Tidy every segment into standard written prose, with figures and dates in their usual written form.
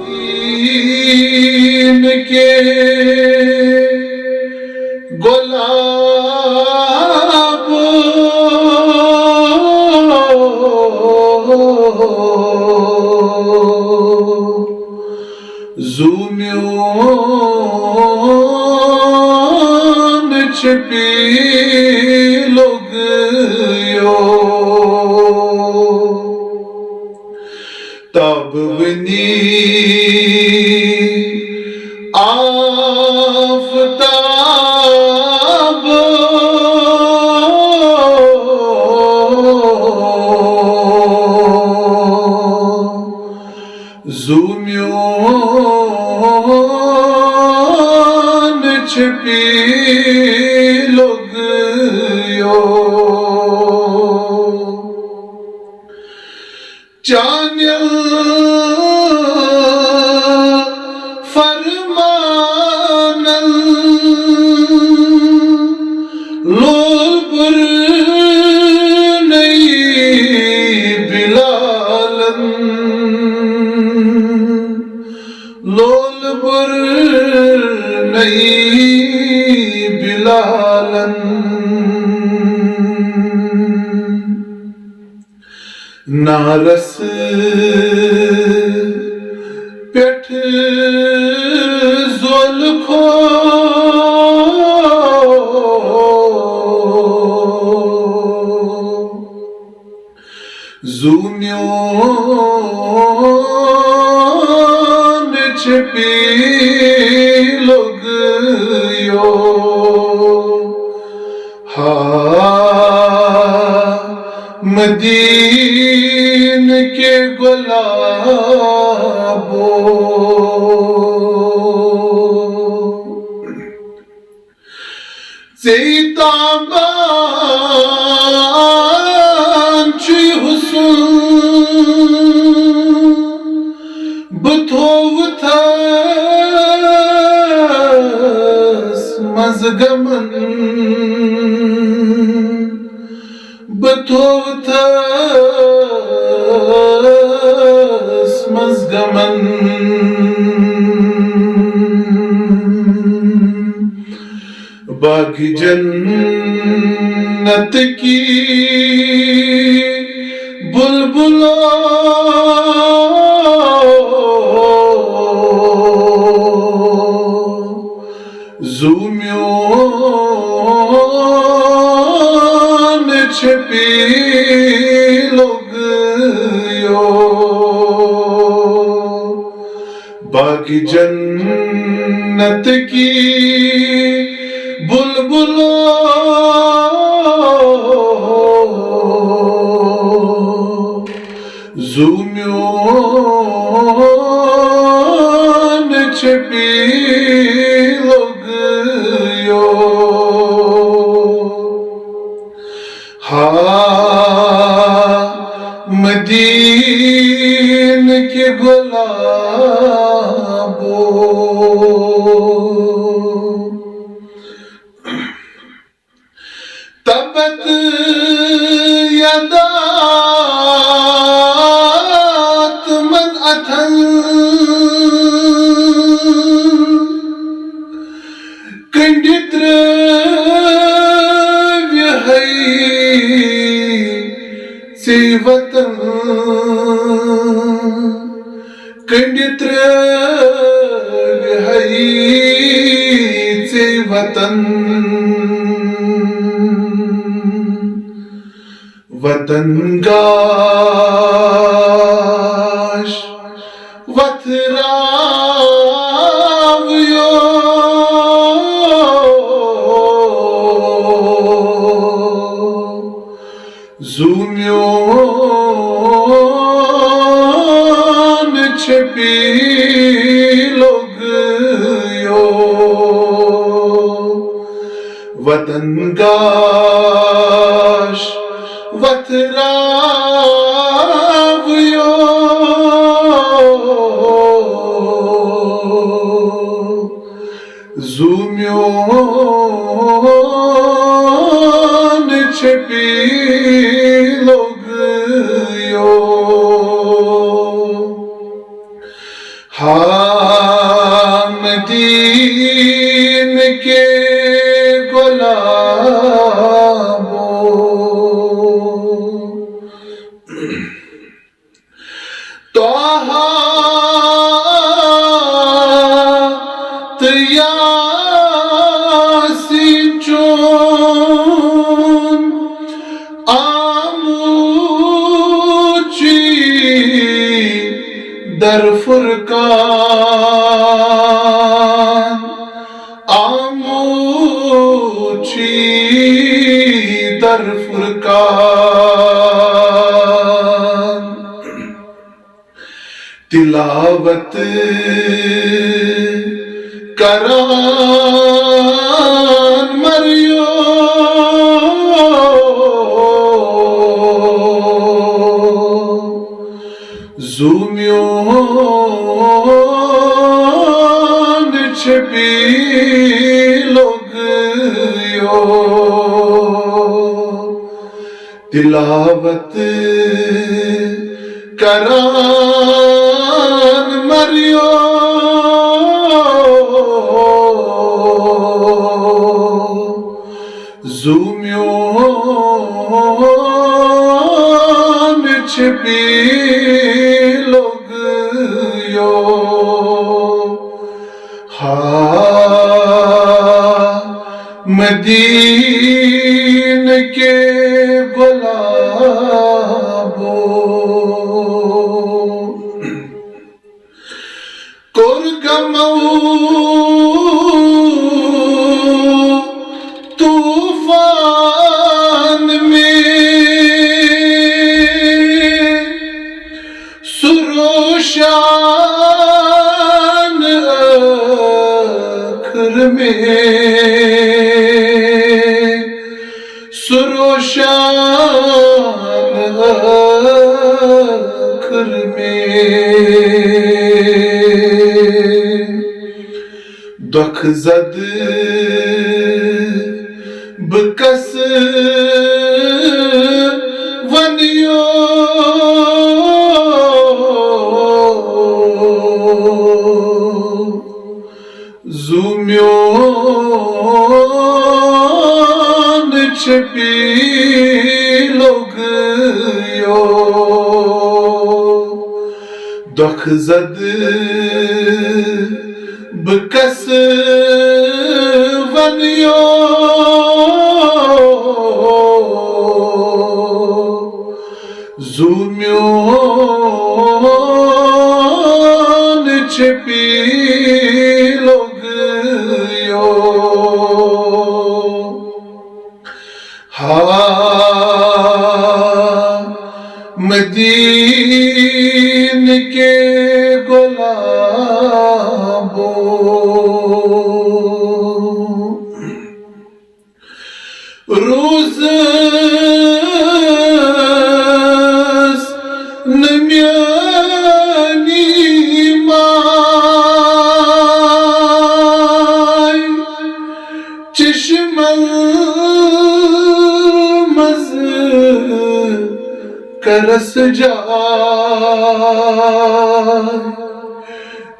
دین کے گلاب زومیون چھپی لوگ یو تب ونی آفتاب زومیون چھپی لوگ یو چانیل فرمانل لول پر نئی بلالن لول پر نئی بلالن نارس پیٹھ زلخو زومیون چھپی لوگ یو مدین کے گلابو زیتابان چی حسن بتوتس مزگمن بتوتس مزگمن باغ جنت کی بلبلوں زومیون چھپی لوگ یو باغ جنت کی بلبلوں زومیون چھپی لوگ یو مدین کے گلابو تبت یدات من اتھن کنڈتر سی وطن کنڈتر سی وطن وطن گاش وطراویو زومیون چھپی لوگ یو وطن گاش وطراویو زومیون چھپی لوگ یو ہاں مدین کے غلاموں، طٰہٰ یاسین چون آموچی در فرقان، آموچی در فرقان، تلاوت کران مریو زومیون چھپی لوگ یو، تلاوت کران مریو زومیون چھپی لوگ یو، ہاں مدین کے غلاموں، کرگمو طوفان میں سروشان آخر میں، سروشان آخر میں، دکھ زد بکس ونیو زومیون چھپی لوگ یو، دکھ زد بکس ونیو زومیون چھپی لوگ یو، ہاں مدین کے غلاموں، روز نمیانی مائی چشم مز کرس جائے،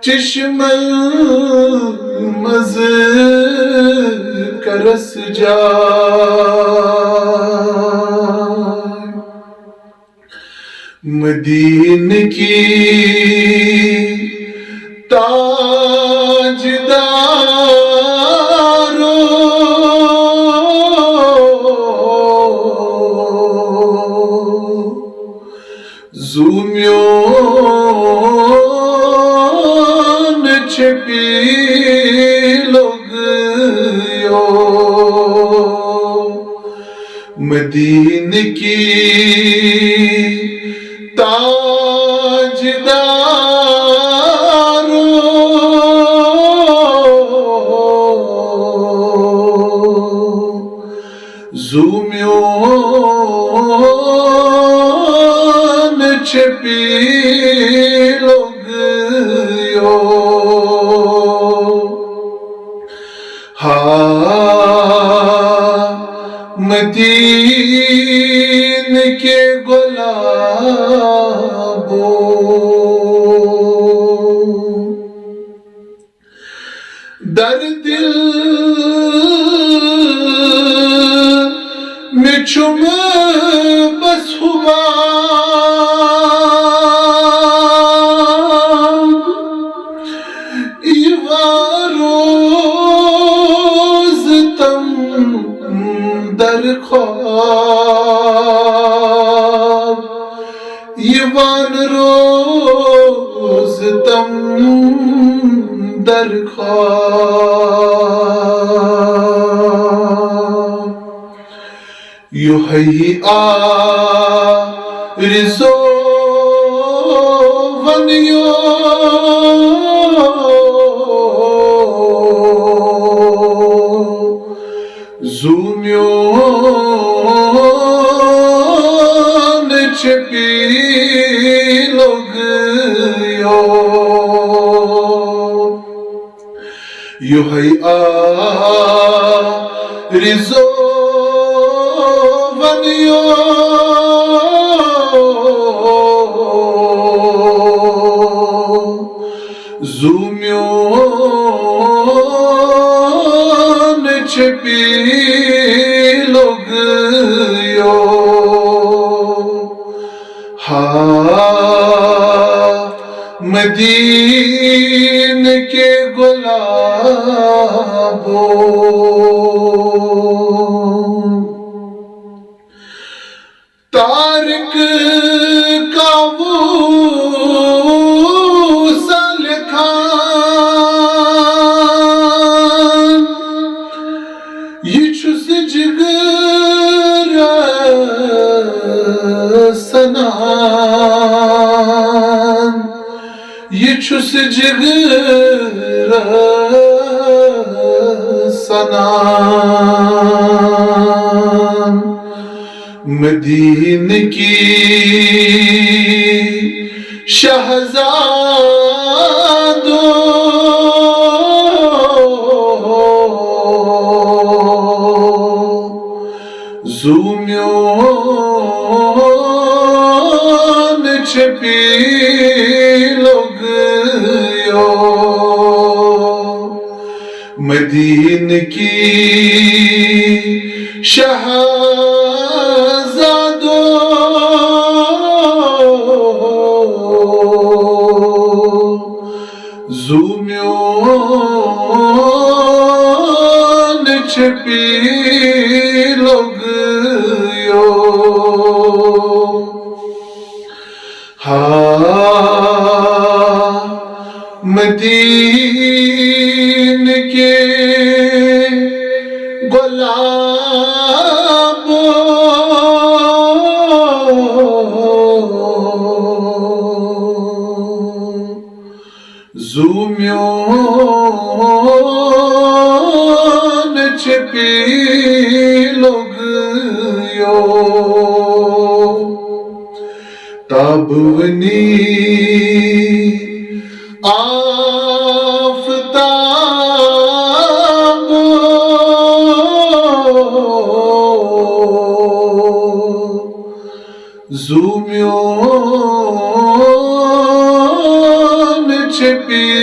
چشم مز کرس جائے، مدین کی تاجدارو، زومیون چھپی لوگ یو، مدین کی تاجدارو، زومیون چھپی لوگ یو، ہاں مدین کے غلاموں، غم در خواب یحیی آرزو ونیو زومیون چپیلوگیو یحیی آرزو ونیو زومیون چپیلوگیو مدین کے گلابوں تارک کا وصل کھان یہ چھس جگر سنان یہ چھس جگر سنان مدین کی شہزادوں زومیون چپیلوگیو مدین کی شہزادوں زومیون چپیلوگیو مدین کے گلابوں زومیون چپیلوگیو تابونی آفتاب زومیون چپیلوگیو